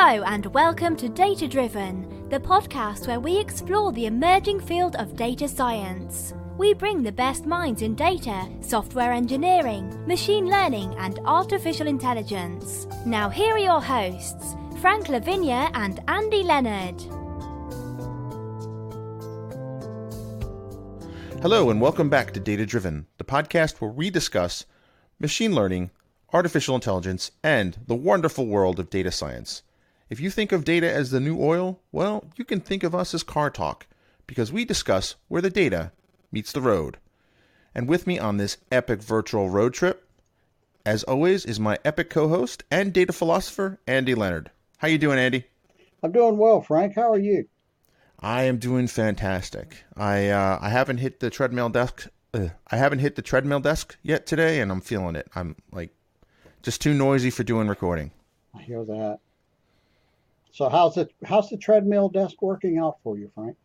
Hello and welcome to Data Driven, the podcast where we explore the emerging field of data science. We bring the best minds in data, software engineering, machine learning and artificial intelligence. Now here are your hosts, Frank Lavinia and Andy Leonard. Hello and welcome back to Data Driven, the podcast where we discuss machine learning, artificial intelligence, and the wonderful world of data science. If you think of data as the new oil, well, you can think of us as Car Talk, because we discuss where the data meets the road. And with me on this epic virtual road trip, as always, is my epic co-host and data philosopher, Andy Leonard. How you doing, Andy? I'm doing well, Frank. How are you? I am doing fantastic. I haven't hit the treadmill desk. I haven't hit the treadmill desk yet today, and I'm feeling it. I'm like just too noisy for doing recording. I hear that. So how's the treadmill desk working out for you, Frank?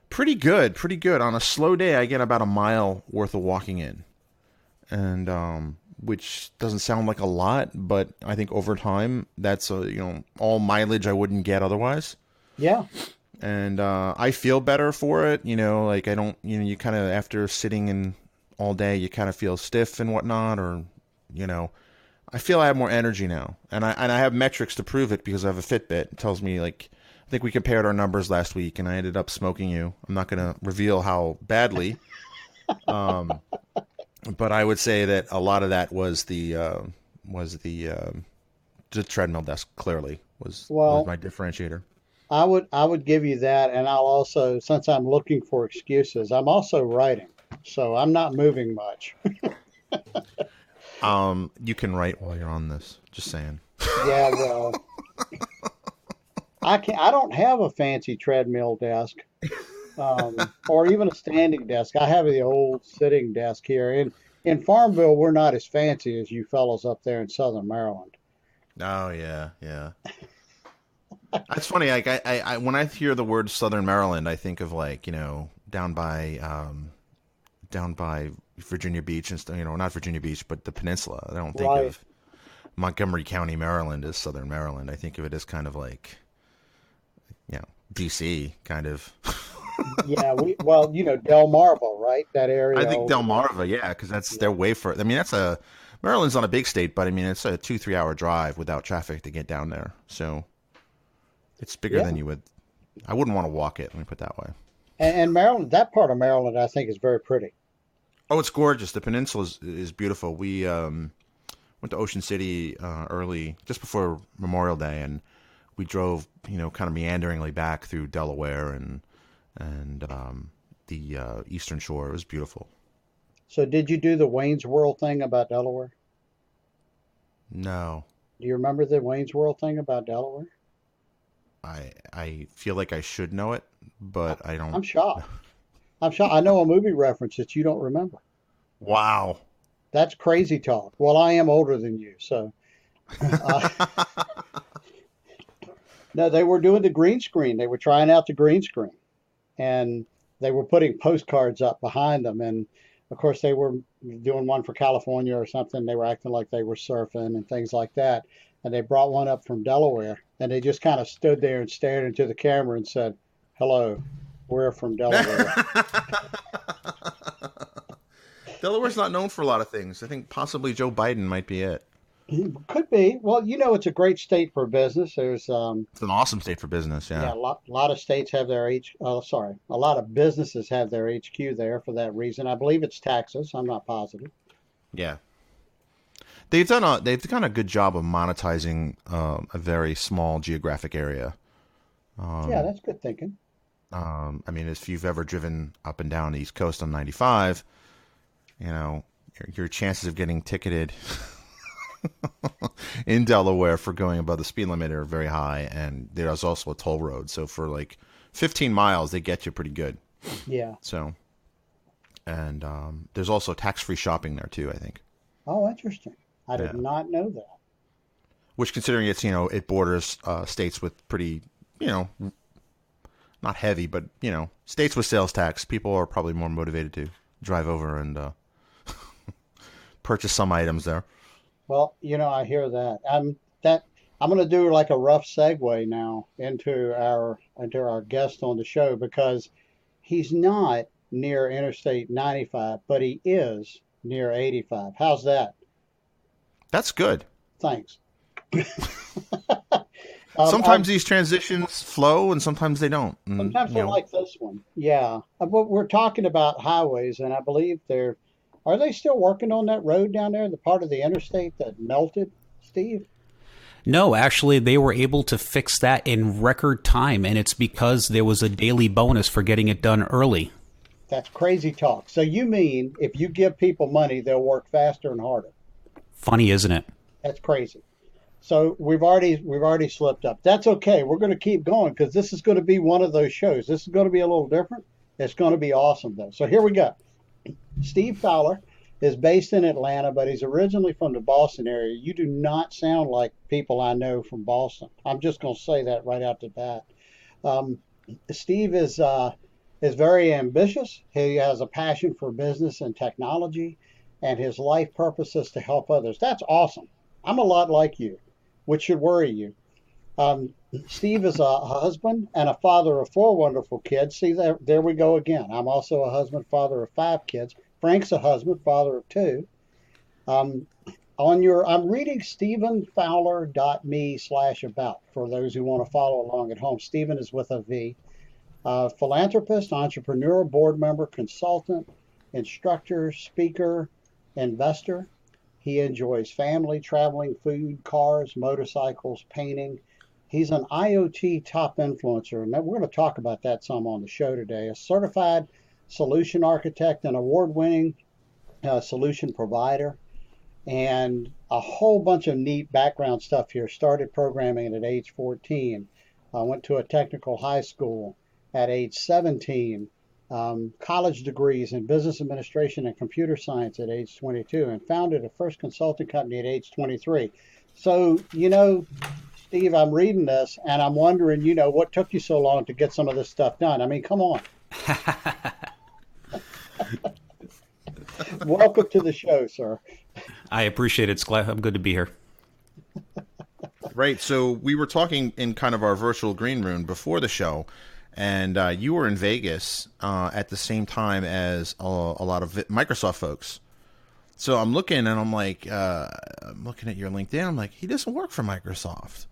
Pretty good. On a slow day, I get about a mile worth of walking in, and which doesn't sound like a lot, but I think over time that's all mileage I wouldn't get otherwise. Yeah. And I feel better for it. Like I don't. You kind of after sitting in all day, you kind of feel stiff and whatnot, or I feel I have more energy now, and I have metrics to prove it because I have a Fitbit. It tells me, like, I think we compared our numbers last week, and I ended up smoking you. I'm not going to reveal how badly, but I would say that a lot of that was the treadmill desk. Clearly was my differentiator. I would give you that, and I'll also, since I'm looking for excuses, I'm also writing, so I'm not moving much. You can write while you're on this. Just saying. Yeah, well, I don't have a fancy treadmill desk, or even a standing desk. I have the old sitting desk here. In Farmville, we're not as fancy as you fellows up there in Southern Maryland. Oh yeah. That's funny. Like I when I hear the word Southern Maryland, I think of down by Virginia Beach and not Virginia Beach, but the peninsula. I don't think of Montgomery County, Maryland as Southern Maryland. I think of it as kind of like, DC kind of. Yeah, Delmarva, right? That area. I think Delmarva, yeah, because they're way further. I mean, Maryland's not a big state, but I mean, it's a 2-3 hour drive without traffic to get down there. So it's bigger than you would. I wouldn't want to walk it. Let me put it that way. And Maryland, that part of Maryland, I think is very pretty. Oh, it's gorgeous. The peninsula is beautiful. We went to Ocean City early, just before Memorial Day, and we drove, kind of meanderingly back through Delaware and the Eastern Shore. It was beautiful. So did you do the Wayne's World thing about Delaware? No. Do you remember the Wayne's World thing about Delaware? I feel like I should know it, but I don't. I'm shocked. I know a movie reference that you don't remember. Wow. That's crazy talk. Well, I am older than you, so. No, they were doing the green screen. They were trying out the green screen. And they were putting postcards up behind them. And, of course, they were doing one for California or something. They were acting like they were surfing and things like that. And they brought one up from Delaware. And they just kind of stood there and stared into the camera and said, "Hello, we're from Delaware." Delaware's not known for a lot of things. I think possibly Joe Biden might be it. Could be. Well, it's a great state for business. There's it's an awesome state for business. Yeah. Yeah, a lot of states have their a lot of businesses have their HQ there for that reason. I believe it's Texas. I'm not positive. Yeah. They've done a good job of monetizing a very small geographic area. Yeah, that's good thinking. I mean, if you've ever driven up and down the East Coast on 95, your chances of getting ticketed in Delaware for going above the speed limit are very high, and there's also a toll road. So for like 15 miles, they get you pretty good. Yeah. So, and there's also tax-free shopping there too, I think. Oh, interesting. I did not know that. Which, considering it borders states with pretty, not heavy, but states with sales tax, people are probably more motivated to drive over and purchase some items there. Well, I hear that. I'm going to do like a rough segue now into our guest on the show because he's not near Interstate 95, but he is near 85. How's that? That's good. Thanks. Sometimes these transitions flow and sometimes they don't. Sometimes I like this one. Yeah. But we're talking about highways, and I believe are they still working on that road down there, the part of the interstate that melted, Steve? No, actually, they were able to fix that in record time, and it's because there was a daily bonus for getting it done early. That's crazy talk. So you mean if you give people money, they'll work faster and harder? Funny, isn't it? That's crazy. So we've already slipped up. That's okay. We're going to keep going because this is going to be one of those shows. This is going to be a little different. It's going to be awesome, though. So here we go. Steve Fowler is based in Atlanta, but he's originally from the Boston area. You do not sound like people I know from Boston. I'm just going to say that right out the bat. Steve is very ambitious. He has a passion for business and technology, and his life purpose is to help others. That's awesome. I'm a lot like you, which should worry you. Steve is a husband and a father of 4 wonderful kids. See, there we go again. I'm also a husband, father of 5 kids. Frank's a husband, father of 2. I'm reading StevenFowler.me/about for those who want to follow along at home. Steven is with a V. Philanthropist, entrepreneur, board member, consultant, instructor, speaker, investor. He enjoys family, traveling, food, cars, motorcycles, painting. He's an IoT top influencer, and we're going to talk about that some on the show today. A certified solution architect, an award-winning solution provider, and a whole bunch of neat background stuff here. Started programming at age 14. Went to a technical high school at age 17. College degrees in business administration and computer science at age 22, and founded a first consulting company at age 23. So, Steve, I'm reading this and I'm wondering, what took you so long to get some of this stuff done? I mean, come on. Welcome to the show, sir. I appreciate it. I'm good to be here. Right. So we were talking in kind of our virtual green room before the show, and you were in Vegas at the same time as a lot of Microsoft folks. So I'm looking and I'm like, I'm looking at your LinkedIn. I'm like, he doesn't work for Microsoft.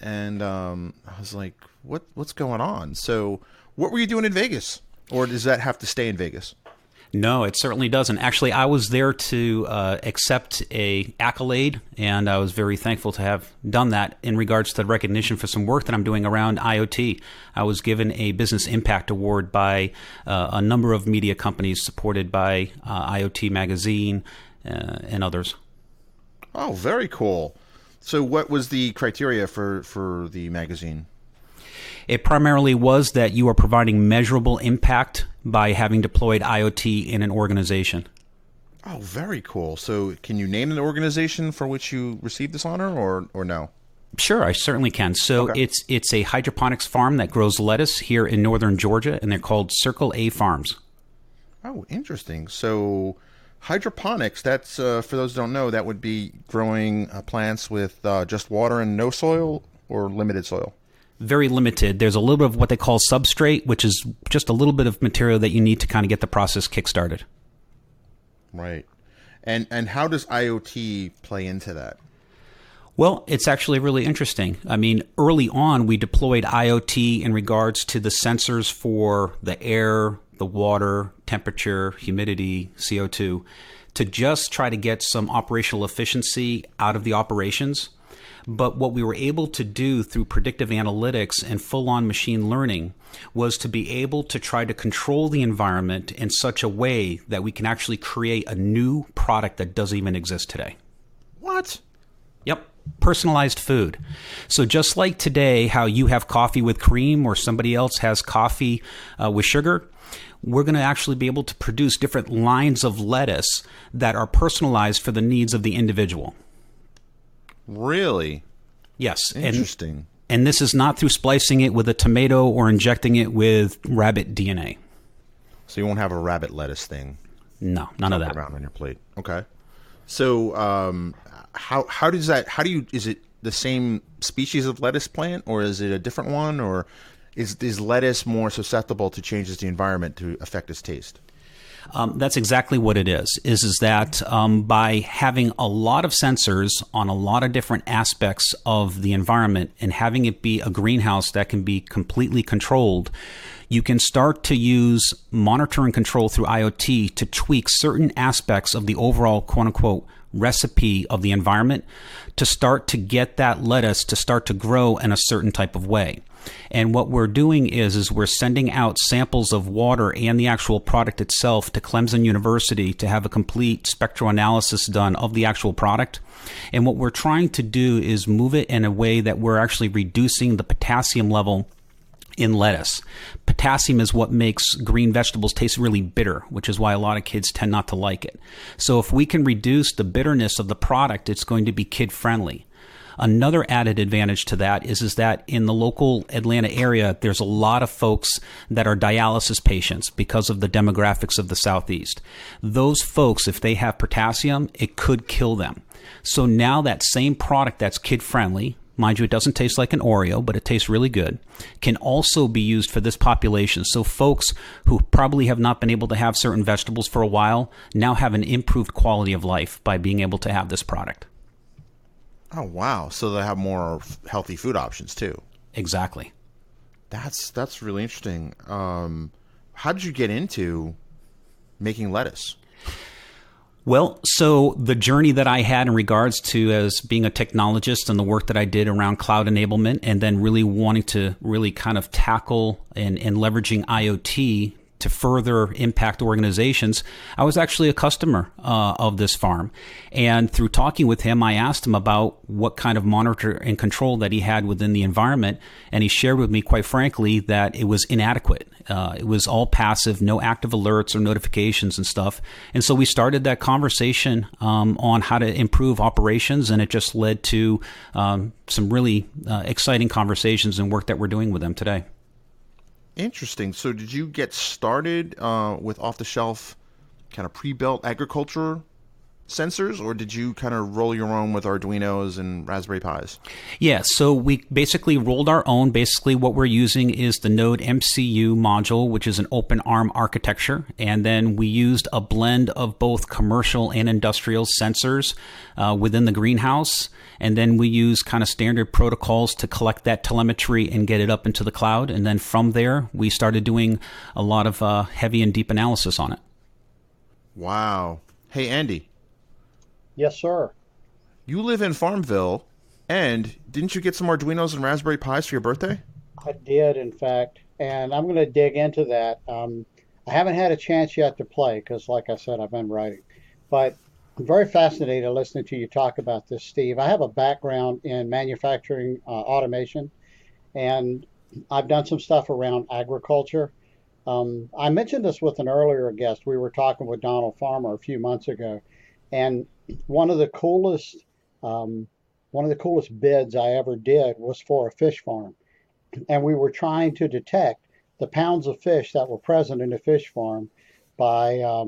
And I was like, what's going on? So what were you doing in Vegas? Or does that have to stay in Vegas? No, it certainly doesn't. Actually, I was there to accept a accolade, and I was very thankful to have done that in regards to the recognition for some work that I'm doing around IoT. I was given a Business Impact Award by a number of media companies supported by IoT Magazine and others. Oh, very cool. So what was the criteria for the magazine? It primarily was that you are providing measurable impact by having deployed IoT in an organization. Oh, very cool. So can you name an organization for which you received this honor or no? Sure, I certainly can. So Okay. it's a hydroponics farm that grows lettuce here in northern Georgia, and they're called Circle A Farms. Oh, interesting. So hydroponics, that's, for those who don't know, that would be growing plants with just water and no soil or limited soil? Very limited. There's a little bit of what they call substrate, which is just a little bit of material that you need to kind of get the process kickstarted. Right. And how does IoT play into that? Well, it's actually really interesting. I mean, early on, we deployed IoT in regards to the sensors for the air, the water, temperature, humidity, CO2, to just try to get some operational efficiency out of the operations. But what we were able to do through predictive analytics and full-on machine learning was to be able to try to control the environment in such a way that we can actually create a new product that doesn't even exist today. What? Yep. Personalized food. So just like today, how you have coffee with cream or somebody else has coffee with sugar, we're going to actually be able to produce different lines of lettuce that are personalized for the needs of the individual. Really? Yes. Interesting. And this is not through splicing it with a tomato or injecting it with rabbit DNA. So you won't have a rabbit lettuce thing? No, none of that. Around on your plate. Okay. So how does that? Is it the same species of lettuce plant, or is it a different one, or is lettuce more susceptible to changes to the environment to affect its taste? That's exactly what it is. Is that by having a lot of sensors on a lot of different aspects of the environment and having it be a greenhouse that can be completely controlled, you can start to use monitor and control through IoT to tweak certain aspects of the overall quote-unquote recipe of the environment to start to get that lettuce to start to grow in a certain type of way. And what we're doing is we're sending out samples of water and the actual product itself to Clemson University to have a complete spectral analysis done of the actual product. And what we're trying to do is move it in a way that we're actually reducing the potassium level in lettuce. Potassium is what makes green vegetables taste really bitter, which is why a lot of kids tend not to like it. So if we can reduce the bitterness of the product, it's going to be kid-friendly. Another added advantage to that is that in the local Atlanta area, there's a lot of folks that are dialysis patients because of the demographics of the Southeast. Those folks, if they have potassium, it could kill them. So now that same product that's kid-friendly, mind you, it doesn't taste like an Oreo, but it tastes really good, can also be used for this population. So folks who probably have not been able to have certain vegetables for a while now have an improved quality of life by being able to have this product. Oh, wow. So they have more healthy food options too. Exactly. That's really interesting. How did you get into making lettuce? Well, so the journey that I had in regards to as being a technologist and the work that I did around cloud enablement, and then really wanting to really kind of tackle and leveraging IoT to further impact organizations, I was actually a customer of this farm. And through talking with him, I asked him about what kind of monitor and control that he had within the environment. And he shared with me, quite frankly, that it was inadequate. It was all passive, no active alerts or notifications and stuff. And so we started that conversation on how to improve operations. And it just led to some really exciting conversations and work that we're doing with them today. Interesting. So did you get started with off-the-shelf kind of pre-built agriculture sensors, or did you kind of roll your own with Arduinos and Raspberry Pis? Yeah, so we basically rolled our own. Basically what we're using is the Node MCU module, which is an open ARM architecture. And then we used a blend of both commercial and industrial sensors within the greenhouse. And then we use kind of standard protocols to collect that telemetry and get it up into the cloud. And then from there, we started doing a lot of heavy and deep analysis on it. Wow. Hey, Andy. Yes, sir. You live in Farmville, and didn't you get some Arduinos and Raspberry Pis for your birthday? I did, in fact, and I'm going to dig into that. I haven't had a chance yet to play because, like I said, I've been writing. But I'm very fascinated listening to you talk about this, Steve. I have a background in manufacturing automation, and I've done some stuff around agriculture. I mentioned this with an earlier guest. We were talking with Donald Farmer a few months ago, and one of the coolest bids I ever did was for a fish farm, and we were trying to detect the pounds of fish that were present in the fish farm by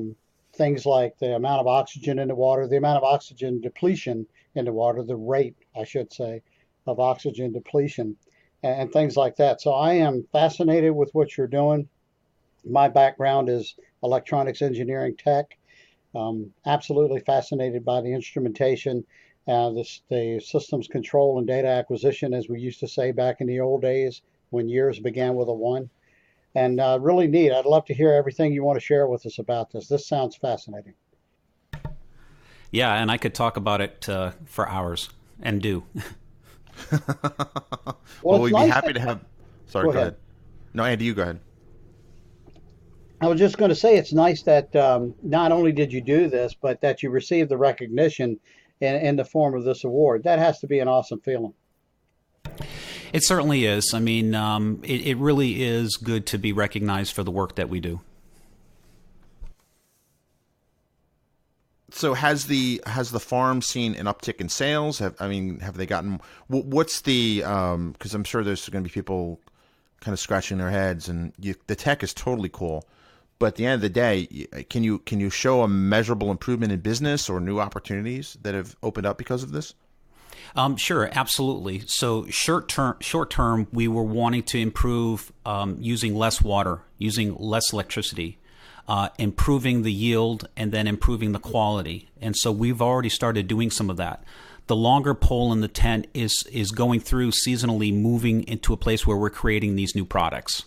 things like the amount of oxygen in the water, the amount of oxygen depletion in the water, the rate, I should say, of oxygen depletion, and things like that. So I am fascinated with what you're doing. My background is electronics engineering tech. Absolutely fascinated by the instrumentation, the systems control and data acquisition, as we used to say back in the old days when years began with a 1. And really neat. I'd love to hear everything you want to share with us about this. This sounds fascinating. Yeah, and I could talk about it for hours, and do. Well, we'd be happy to have... Sorry, go ahead. No, Andy, you go ahead. I was just going to say it's nice that not only did you do this, but that you received the recognition in the form of this award. That has to be an awesome feeling. It certainly is. I mean, it really is good to be recognized for the work that we do. So has the farm seen an uptick in sales? Have they gotten, what's the, because I'm sure there's going to be people kind of scratching their heads, and the tech is totally cool. But at the end of the day, can you show a measurable improvement in business or new opportunities that have opened up because of this? Sure, absolutely. So short term, we were wanting to improve using less water, using less electricity, improving the yield, and then improving the quality. And so we've already started doing some of that. The longer pole in the tent is going through seasonally, moving into a place where we're creating these new products.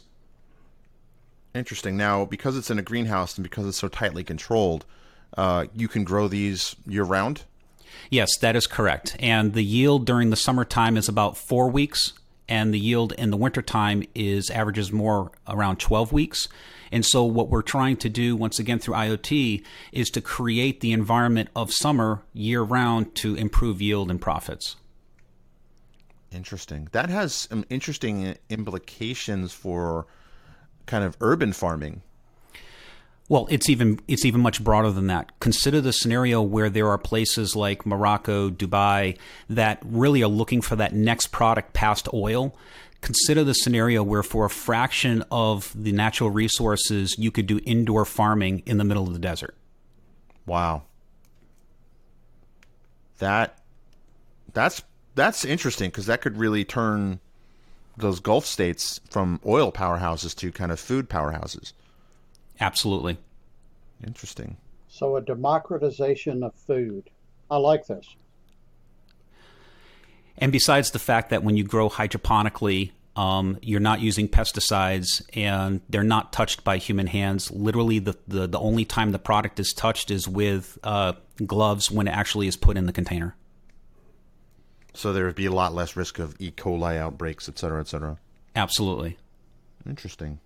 Interesting. Now, because it's in a greenhouse and because it's so tightly controlled, you can grow these year-round? Yes, that is correct. And the yield during the summertime is about 4 weeks, and the yield in the wintertime averages more around 12 weeks. And so what we're trying to do, once again, through IoT, is to create the environment of summer year-round to improve yield and profits. Interesting. That has some interesting implications for kind of urban farming. Well, it's even much broader than that. Consider the scenario where there are places like Morocco, Dubai, that really are looking for that next product past oil. Consider the scenario where for a fraction of the natural resources, you could do indoor farming in the middle of the desert. Wow. That's interesting, because that could really turn those Gulf states from oil powerhouses to kind of food powerhouses. Absolutely. Interesting. So a democratization of food. I like this. And besides the fact that when you grow hydroponically, you're not using pesticides and they're not touched by human hands. Literally, the only time the product is touched is with gloves when it actually is put in the container. So there would be a lot less risk of E. coli outbreaks, et cetera, et cetera. Absolutely. Interesting.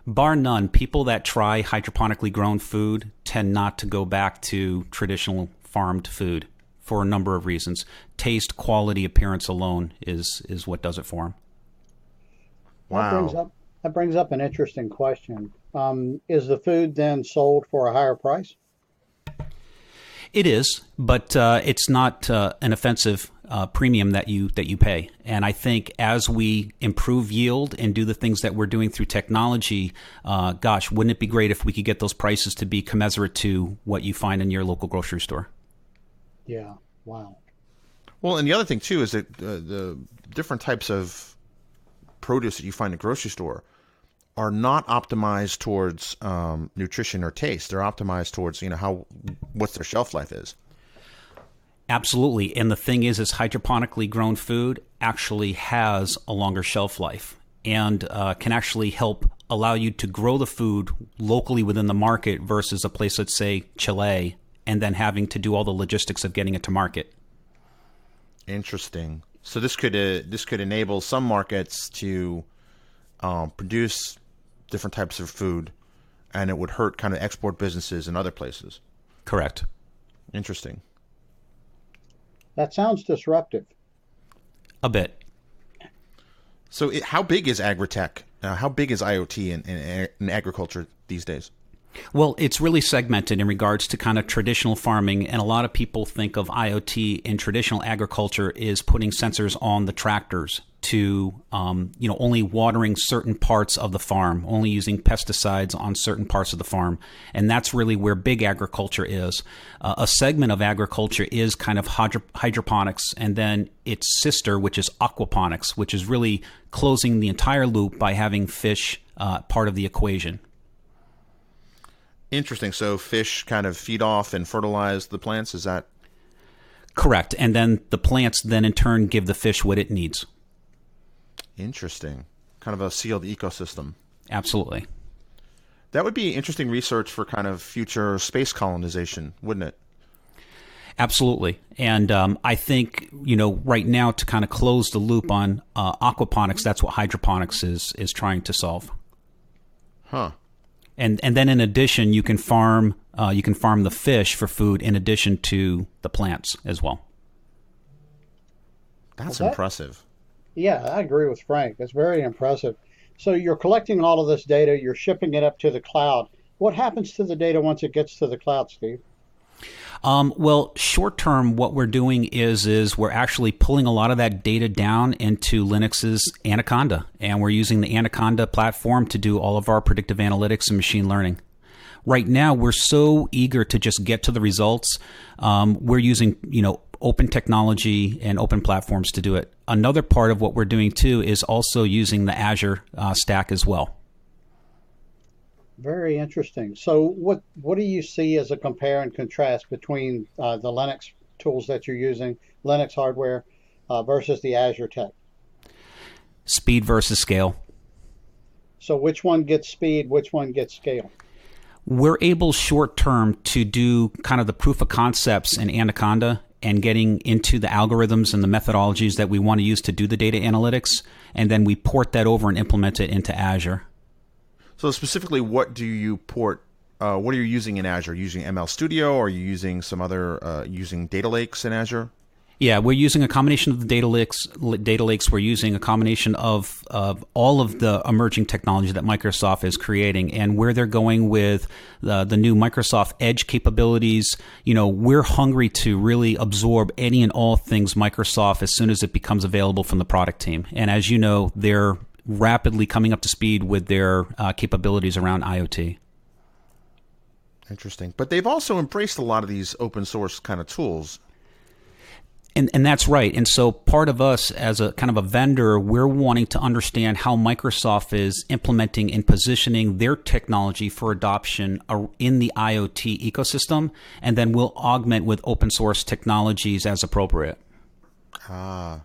Bar none, people that try hydroponically grown food tend not to go back to traditional farmed food for a number of reasons. Taste, quality, appearance alone is what does it for them. Wow. That brings up an interesting question. Is the food then sold for a higher price? It is, but it's not an offensive premium that you pay. And I think as we improve yield and do the things that we're doing through technology, gosh, wouldn't it be great if we could get those prices to be commensurate to what you find in your local grocery store? Yeah. Wow. Well, and the other thing too is that the different types of produce that you find at the grocery store are not optimized towards nutrition or taste. They're optimized towards what their shelf life is. Absolutely. And the thing is hydroponically grown food actually has a longer shelf life and can actually help allow you to grow the food locally within the market versus a place, let's say Chile, and then having to do all the logistics of getting it to market. Interesting. So this could enable some markets to produce different types of food, and it would hurt kind of export businesses in other places. Correct. Interesting. That sounds disruptive. A bit. So how big is agritech? How big is IoT in agriculture these days? Well, it's really segmented in regards to kind of traditional farming, and a lot of people think of IoT in traditional agriculture is putting sensors on the tractors to, only watering certain parts of the farm, only using pesticides on certain parts of the farm, and that's really where big agriculture is. A segment of agriculture is kind of hydroponics, and then its sister, which is aquaponics, which is really closing the entire loop by having fish part of the equation. Interesting. So fish kind of feed off and fertilize the plants, is that? Correct. And then the plants then in turn give the fish what it needs. Interesting. Kind of a sealed ecosystem. Absolutely. That would be interesting research for kind of future space colonization, wouldn't it? Absolutely. And I think, right now to kind of close the loop on aquaponics, that's what hydroponics is trying to solve. Huh. And then in addition, you can farm the fish for food in addition to the plants as well. That's impressive. Yeah, I agree with Frank. That's very impressive. So you're collecting all of this data, you're shipping it up to the cloud. What happens to the data once it gets to the cloud, Steve? Well, short term, what we're doing is we're actually pulling a lot of that data down into Linux's Anaconda, and we're using the Anaconda platform to do all of our predictive analytics and machine learning. Right now, we're so eager to just get to the results. We're using, open technology and open platforms to do it. Another part of what we're doing too is also using the Azure stack as well. Very interesting. So what do you see as a compare and contrast between the Linux tools that you're using, Linux hardware, versus the Azure tech? Speed versus scale. So which one gets speed, which one gets scale? We're able short term to do kind of the proof of concepts in Anaconda and getting into the algorithms and the methodologies that we want to use to do the data analytics, and then we port that over and implement it into Azure. So specifically, what do you port? What are you using in Azure? Are you using ML Studio, or are you using some other using data lakes in Azure? Yeah, we're using a combination of the data lakes. We're using a combination of all of the emerging technology that Microsoft is creating, and where they're going with the new Microsoft Edge capabilities. We're hungry to really absorb any and all things Microsoft as soon as it becomes available from the product team. And as you know, they're rapidly coming up to speed with their capabilities around IoT. Interesting. But they've also embraced a lot of these open source kind of tools. And that's right. And so part of us as a kind of a vendor, we're wanting to understand how Microsoft is implementing and positioning their technology for adoption in the IoT ecosystem, and then we'll augment with open source technologies as appropriate. So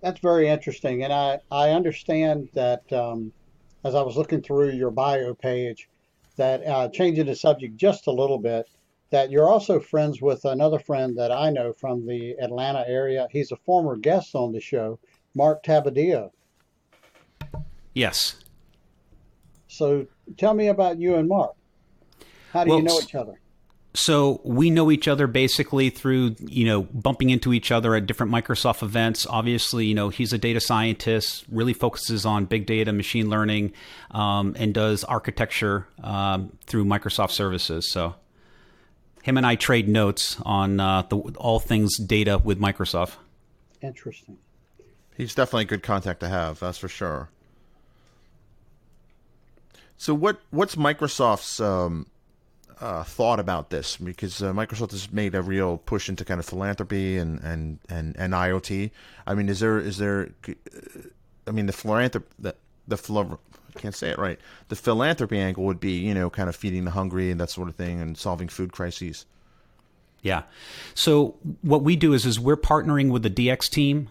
that's very interesting. And I understand that as I was looking through your bio page, that changing the subject just a little bit, that you're also friends with another friend that I know from the Atlanta area. He's a former guest on the show, Mark Tabadillo. Yes. So tell me about you and Mark. How do you know each other? So we know each other basically through, bumping into each other at different Microsoft events. Obviously, he's a data scientist, really focuses on big data, machine learning, and does architecture through Microsoft services. So him and I trade notes on all things data with Microsoft. Interesting. He's definitely a good contact to have, that's for sure. So what's Microsoft's thought about this? Because Microsoft has made a real push into kind of philanthropy and IoT. I mean, I can't say it right. The philanthropy angle would be, kind of feeding the hungry and that sort of thing and solving food crises. Yeah. So what we do is we're partnering with the DX team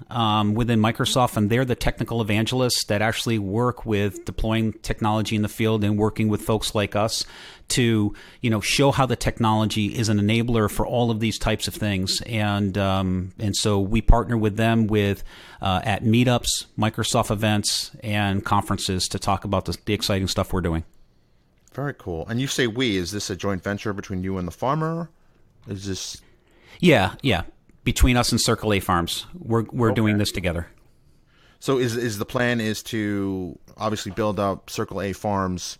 within Microsoft, and they're the technical evangelists that actually work with deploying technology in the field and working with folks like us to, show how the technology is an enabler for all of these types of things. And so we partner with them at meetups, Microsoft events, and conferences to talk about the exciting stuff we're doing. Very cool. And you say we, is this a joint venture between you and the farmer? Is this? Yeah. Between us and Circle A Farms, we're doing this together. So is the plan is to obviously build up Circle A Farms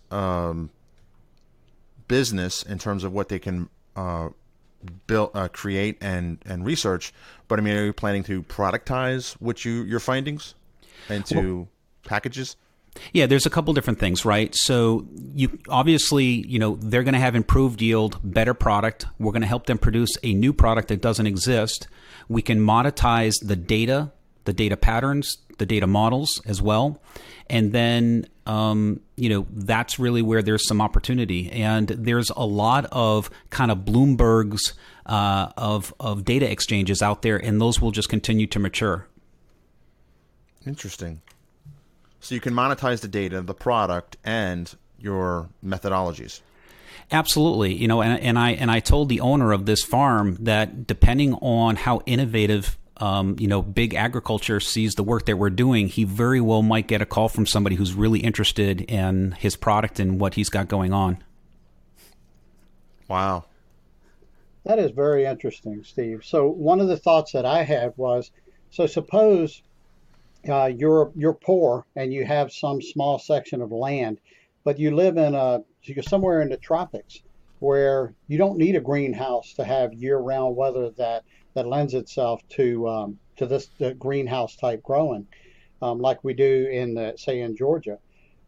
business in terms of what they can create and research, but I mean, are you planning to productize your findings into packages? Yeah, there's a couple different things, right? So you obviously, they're going to have improved yield, better product. We're going to help them produce a new product that doesn't exist. We can monetize the data patterns, the data models as well. And then, that's really where there's some opportunity. And there's a lot of kind of Bloomberg's of data exchanges out there, and those will just continue to mature. Interesting. So you can monetize the data, the product, and your methodologies. Absolutely. And I told the owner of this farm that depending on how innovative, big agriculture sees the work that we're doing, he very well might get a call from somebody who's really interested in his product and what he's got going on. Wow. That is very interesting, Steve. So one of the thoughts that I had was, so suppose you're poor and you have some small section of land, but you live you're somewhere in the tropics where you don't need a greenhouse to have year-round weather that lends itself to this greenhouse type growing, like we do in Georgia.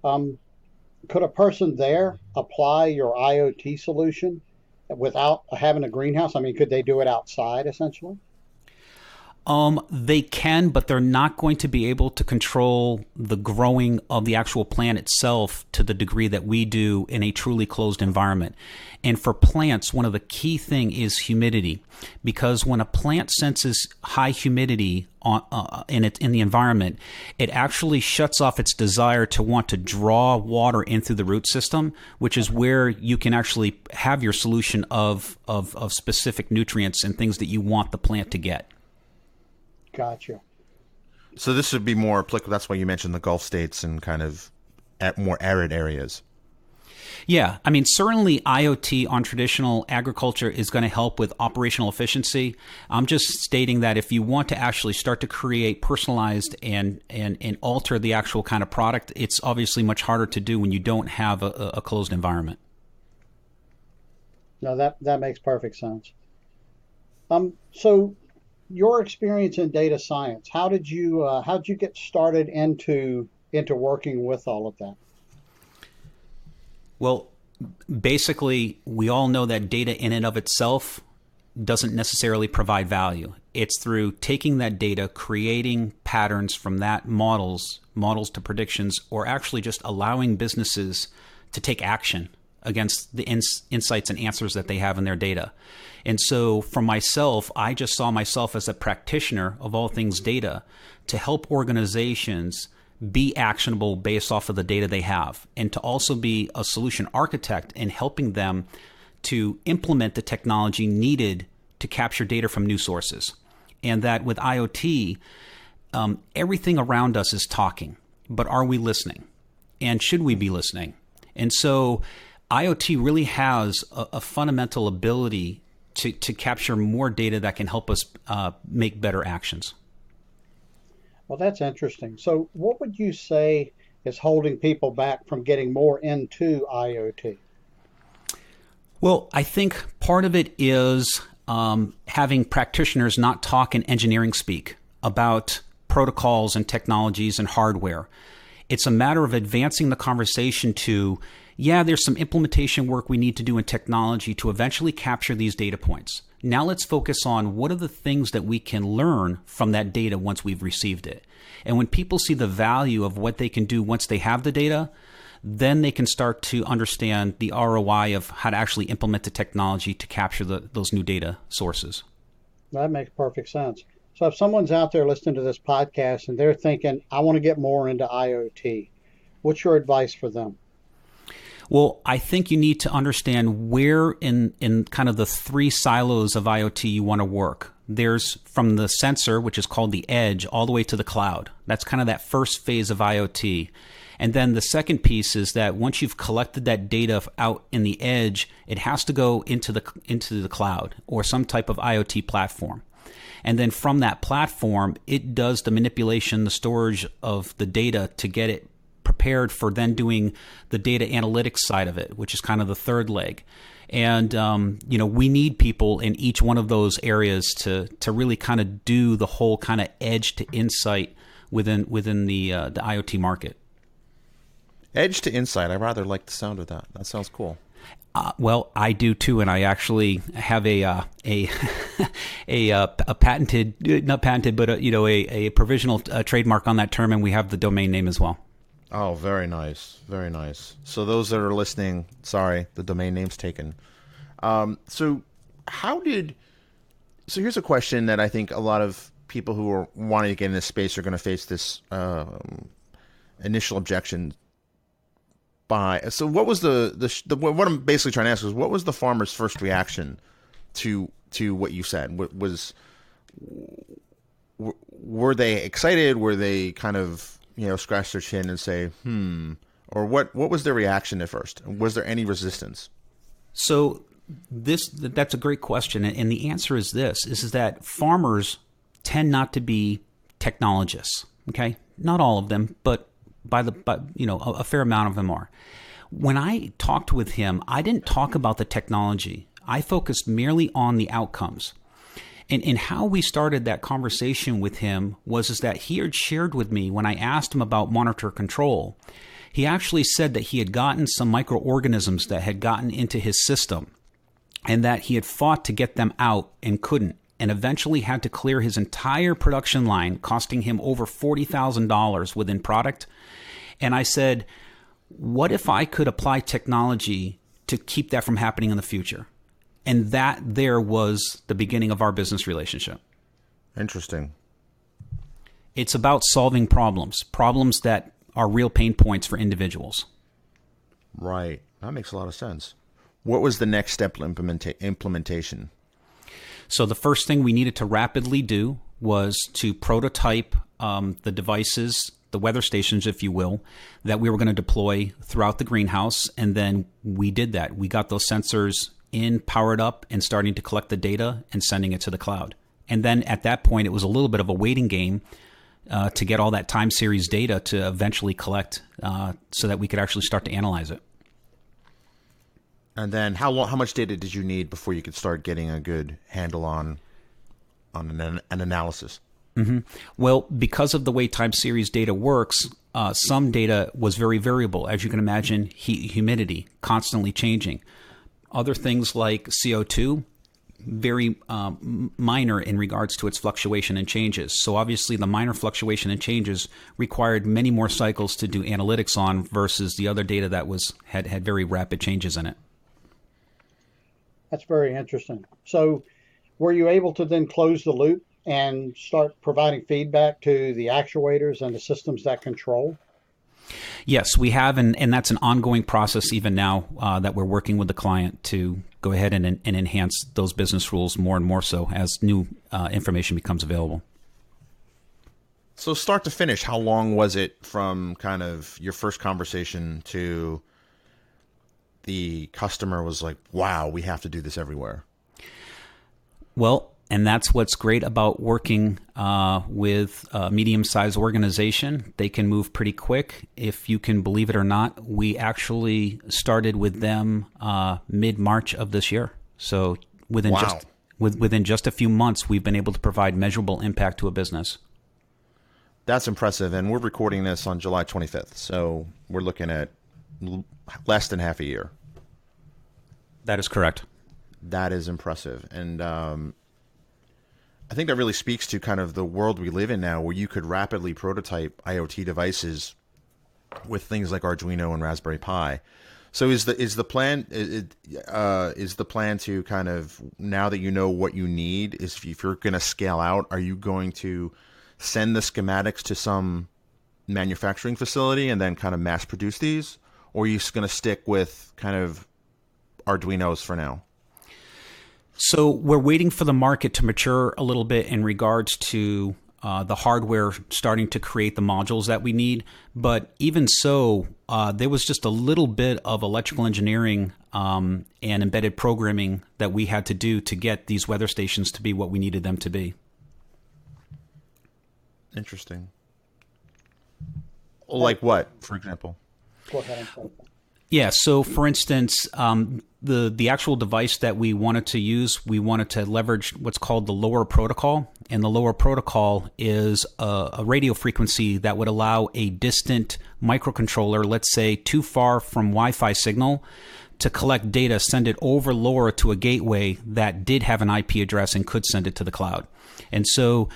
Could a person there apply your IoT solution without having a greenhouse? I mean, could they do it outside essentially? They can, but they're not going to be able to control the growing of the actual plant itself to the degree that we do in a truly closed environment. And for plants, one of the key thing is humidity, because when a plant senses high humidity in the environment, it actually shuts off its desire to want to draw water in through the root system, which is where you can actually have your solution of specific nutrients and things that you want the plant to get. Gotcha. So this would be more applicable. That's why you mentioned the Gulf states and kind of at more arid areas. Yeah. I mean, certainly IoT on traditional agriculture is going to help with operational efficiency. I'm just stating that if you want to actually start to create personalized and alter the actual kind of product, it's obviously much harder to do when you don't have a closed environment. No, that makes perfect sense. So your experience in data science, how did you get started into working with all of that? Well, basically, we all know that data in and of itself doesn't necessarily provide value. It's through taking that data, creating patterns from that models to predictions, or actually just allowing businesses to take action against the insights and answers that they have in their data. And so for myself, I just saw myself as a practitioner of all things data to help organizations be actionable based off of the data they have, and to also be a solution architect in helping them to implement the technology needed to capture data from new sources. And that with IoT, everything around us is talking, but are we listening? And should we be listening? And so IoT really has a fundamental ability to capture more data that can help us make better actions. Well, that's interesting. So what would you say is holding people back from getting more into IoT? Well, I think part of it is having practitioners not talk in engineering speak about protocols and technologies and hardware. It's a matter of advancing the conversation to, yeah, there's some implementation work we need to do in technology to eventually capture these data points. Now let's focus on what are the things that we can learn from that data once we've received it. And when people see the value of what they can do once they have the data, then they can start to understand the ROI of how to actually implement the technology to capture those new data sources. That makes perfect sense. So if someone's out there listening to this podcast and they're thinking, I want to get more into IoT, what's your advice for them? Well, I think you need to understand where in kind of the three silos of IoT you want to work. There's from the sensor, which is called the edge, all the way to the cloud. That's kind of that first phase of IoT. And then the second piece is that once you've collected that data out in the edge, it has to go into the cloud or some type of IoT platform. And then from that platform, it does the manipulation, the storage of the data to get it prepared for then doing the data analytics side of it, which is kind of the third leg. And, we need people in each one of those areas to really kind of do the whole kind of edge to insight within the IoT market. Edge to insight. I rather like the sound of that. That sounds cool. Well, I do too, and I actually have a patented, not patented, but a provisional trademark on that term, and we have the domain name as well. Oh, very nice. Very nice. So those that are listening, sorry, the domain name's taken. So here's a question that I think a lot of people who are wanting to get in this space are going to face this initial objection by. So what was what I'm basically trying to ask is, what was the farmer's first reaction to what you said? Were they excited? Were they kind of scratch their chin and say, or what was their reaction at first? Was there any resistance? So that's a great question. And the answer is this, is that farmers tend not to be technologists. Okay. Not all of them, but a fair amount of them are. When I talked with him, I didn't talk about the technology. I focused merely on the outcomes. And how we started that conversation with him is that he had shared with me, when I asked him about monitor control, he actually said that he had gotten some microorganisms that had gotten into his system and that he had fought to get them out and couldn't, and eventually had to clear his entire production line, costing him over $40,000 within product. And I said, what if I could apply technology to keep that from happening in the future? And that there was the beginning of our business relationship. Interesting. It's about solving problems that are real pain points for individuals. Right. That makes a lot of sense. What was the next step implementation? So the first thing we needed to rapidly do was to prototype the devices, the weather stations, if you will, that we were going to deploy throughout the greenhouse. And then we did that. We got those sensors in, powered up, and starting to collect the data and sending it to the cloud. And then at that point, it was a little bit of a waiting game to get all that time series data to eventually collect so that we could actually start to analyze it. And then how much data did you need before you could start getting a good handle on an analysis? Mm-hmm. Well, because of the way time series data works, some data was very variable. As you can imagine, heat, humidity, constantly changing. Other things like CO2, very minor in regards to its fluctuation and changes. So obviously the minor fluctuation and changes required many more cycles to do analytics on versus the other data that had very rapid changes in it. That's very interesting. So were you able to then close the loop and start providing feedback to the actuators and the systems that control? Yes, we have, and that's an ongoing process even now that we're working with the client to go ahead and enhance those business rules more and more so as new information becomes available. So start to finish, how long was it from kind of your first conversation to the customer was like, wow, we have to do this everywhere? Well, and that's what's great about working with a medium-sized organization. They can move pretty quick. If you can believe it or not, we actually started with them mid-March of this year. So within just a few months, we've been able to provide measurable impact to a business. That's impressive. And we're recording this on July 25th. So we're looking at less than half a year. That is correct. That is impressive. And I think that really speaks to kind of the world we live in now, where you could rapidly prototype IoT devices with things like Arduino and Raspberry Pi. So is the plan to kind of, now that you know what you need, is if you're going to scale out, are you going to send the schematics to some manufacturing facility and then kind of mass produce these, or are you just going to stick with kind of Arduinos for now? So we're waiting for the market to mature a little bit in regards to the hardware starting to create the modules that we need. But even so, there was just a little bit of electrical engineering and embedded programming that we had to do to get these weather stations to be what we needed them to be. Interesting. Like what, for example? Go ahead. Yeah, so for instance, the actual device that we wanted to use, we wanted to leverage what's called the LoRa protocol. And the LoRa protocol is a radio frequency that would allow a distant microcontroller, let's say too far from Wi-Fi signal, to collect data, send it over LoRa to a gateway that did have an IP address and could send it to the cloud. And so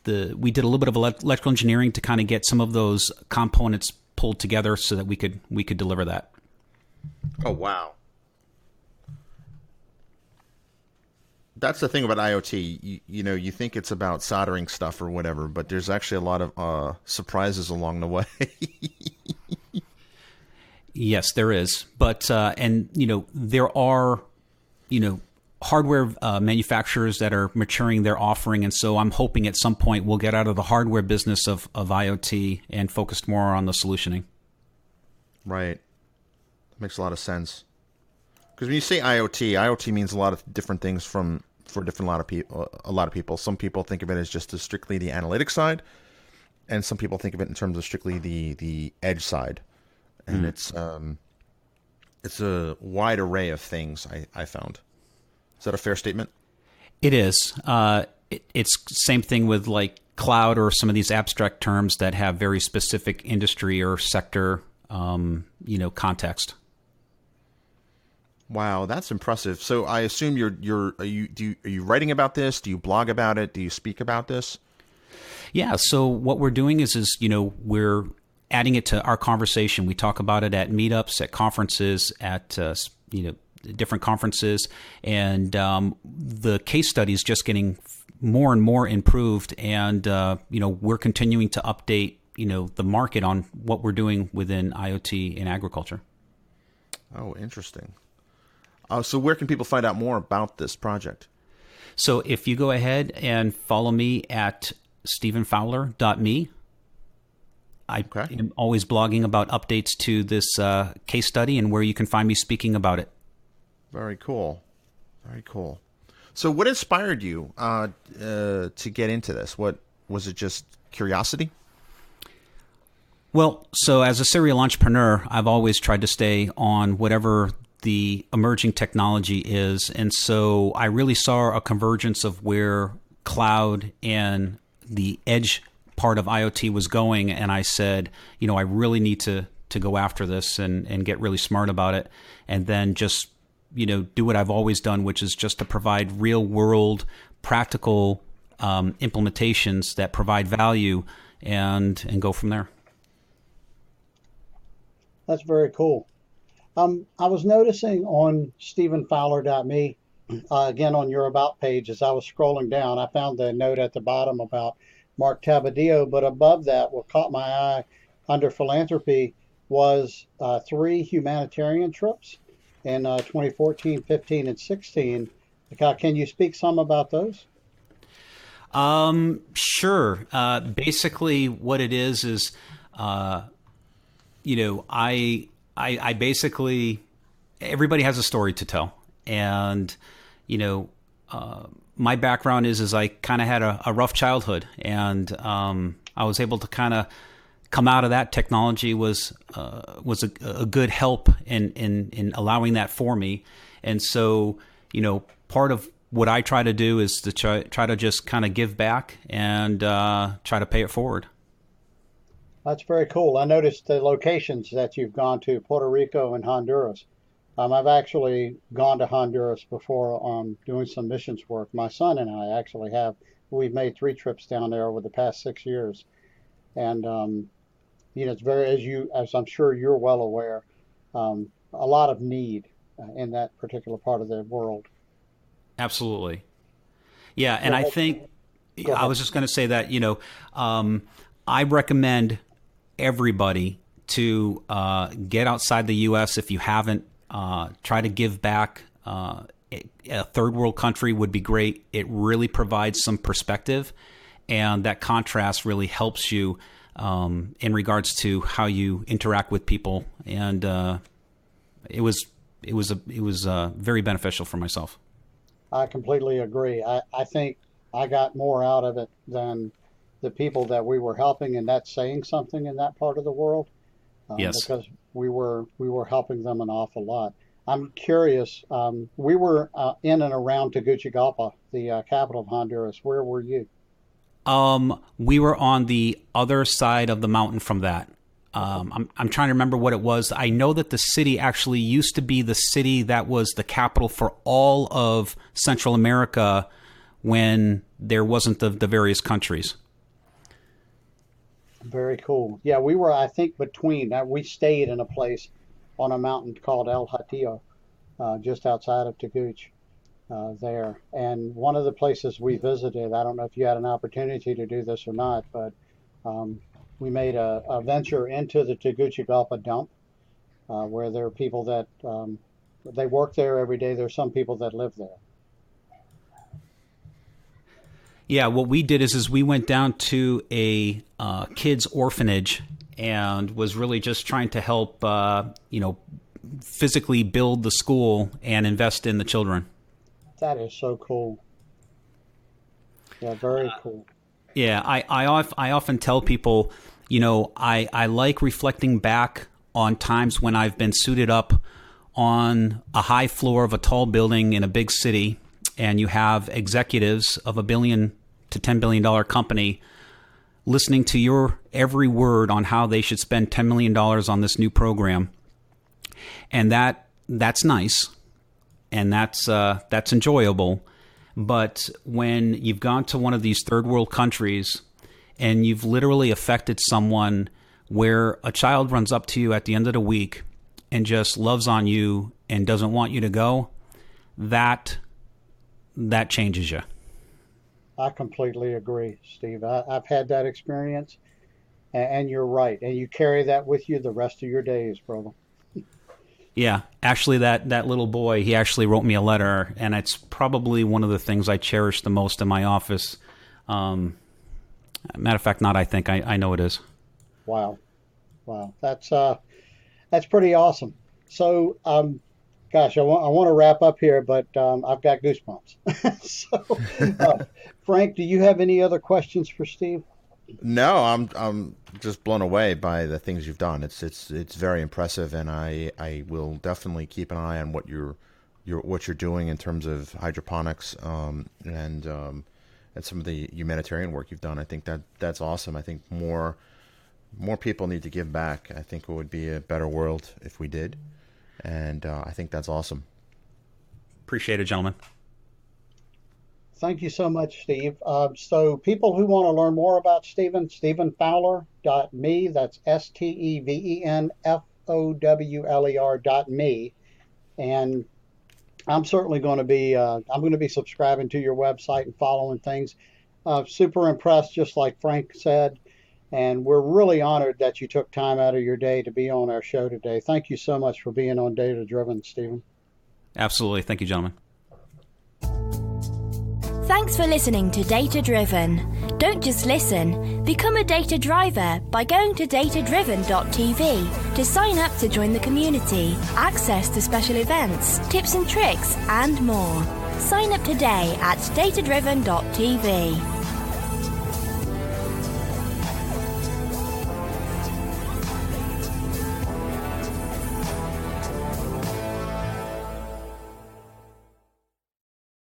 we did a little bit of electrical engineering to kind of get some of those components pulled together so that we could deliver that. Oh, wow. That's the thing about IoT. You think it's about soldering stuff or whatever, but there's actually a lot of surprises along the way. Yes, there is. But and there are hardware manufacturers that are maturing their offering, and so I'm hoping at some point we'll get out of the hardware business of IoT and focus more on the solutioning. Right. That makes a lot of sense. Because when you say IoT means a lot of different things for a lot of people. Some people think of it as just strictly the analytics side, and some people think of it in terms of strictly the edge side. And it's a wide array of things I found. Is that a fair statement? It is. It's same thing with like cloud or some of these abstract terms that have very specific industry or sector, context. Wow, that's impressive. So I assume are you writing about this? Do you blog about it? Do you speak about this? Yeah. So what we're doing is we're adding it to our conversation. We talk about it at meetups, at conferences, at different conferences, and the case study is just getting more and more improved. And we're continuing to update the market on what we're doing within IoT in agriculture. Oh, interesting. So where can people find out more about this project? So if you go ahead and follow me at stevenfowler.me, I am always blogging about updates to this case study and where you can find me speaking about it. Very cool. Very cool. So what inspired you to get into this? What was it, just curiosity? Well, so as a serial entrepreneur, I've always tried to stay on whatever the emerging technology is. And so I really saw a convergence of where cloud and the edge part of IoT was going. And I said, I really need to go after this and get really smart about it. And then just, do what I've always done, which is just to provide real world, practical implementations that provide value and go from there. That's very cool. I was noticing on StevenFowler.me, again on your About page, as I was scrolling down, I found the note at the bottom about Mark Tabadillo, but above that, what caught my eye under Philanthropy was 3 humanitarian trips in 2014, 15, and 16. Can you speak some about those? Sure. Basically, what it is I basically, everybody has a story to tell. And, my background is I kind of had a rough childhood, and I was able to kind of come out of that. Technology was a good help in allowing that for me. And so, part of what I try to do is to try to just kind of give back and try to pay it forward. That's very cool. I noticed the locations that you've gone to, Puerto Rico and Honduras. I've actually gone to Honduras before doing some missions work. My son and I actually have. We've made 3 trips down there over the past 6 years. And, it's very, as I'm sure you're well aware, a lot of need in that particular part of the world. Absolutely. Yeah. And I think, I was just going to say that, I recommend everybody to get outside the U.S. if you haven't. Try to give back. A third world country would be great. It really provides some perspective, and that contrast really helps you in regards to how you interact with people. And it was very beneficial for myself. I completely agree. I think I got more out of it than the people that we were helping, and that's saying something in that part of the world. Yes, because we were helping them an awful lot. I'm curious. We were in and around Tegucigalpa, the capital of Honduras. Where were you? We were on the other side of the mountain from that. I'm trying to remember what it was. I know that the city actually used to be the city that was the capital for all of Central America when there wasn't the various countries. Very cool. Yeah, we were, I think, between. We stayed in a place on a mountain called El Hatillo, just outside of Teguc there. And one of the places we visited, I don't know if you had an opportunity to do this or not, but we made a venture into the Tegucigalpa dump, where there are people that, they work there every day. There's some people that live there. Yeah, what we did is we went down to a kids' orphanage and was really just trying to help, physically build the school and invest in the children. That is so cool. Yeah, very cool. Yeah, I often tell people, I like reflecting back on times when I've been suited up on a high floor of a tall building in a big city, and you have executives of $1 billion to $10 billion company listening to your every word on how they should spend $10 million on this new program. And that's nice. and that's enjoyable. But when you've gone to one of these third world countries and you've literally affected someone where a child runs up to you at the end of the week and just loves on you and doesn't want you to go, that changes you. I completely agree, Steve. I've had that experience, and you're right. And you carry that with you the rest of your days, brother. Yeah, actually, that little boy, he actually wrote me a letter, and it's probably one of the things I cherish the most in my office. Matter of fact, not I think. I know it is. Wow. That's pretty awesome. So, gosh, I want to wrap up here, but I've got goosebumps. So, Frank, do you have any other questions for Steve? No, I'm just blown away by the things you've done. It's very impressive, and I will definitely keep an eye on what you're doing in terms of hydroponics and some of the humanitarian work you've done. I think that's awesome. I think more people need to give back. I think it would be a better world if we did, and I think that's awesome. Appreciate it, gentlemen. Thank you so much, Steve. So people who want to learn more about Steven, StevenFowler.me, that's StevenFowler.me. And I'm certainly going to be subscribing to your website and following things. Super impressed, just like Frank said. And we're really honored that you took time out of your day to be on our show today. Thank you so much for being on Data Driven, Steven. Absolutely. Thank you, gentlemen. Thanks for listening to Data Driven. Don't just listen, become a data driver by going to datadriven.tv to sign up to join the community, access to special events, tips and tricks, and more. Sign up today at datadriven.tv.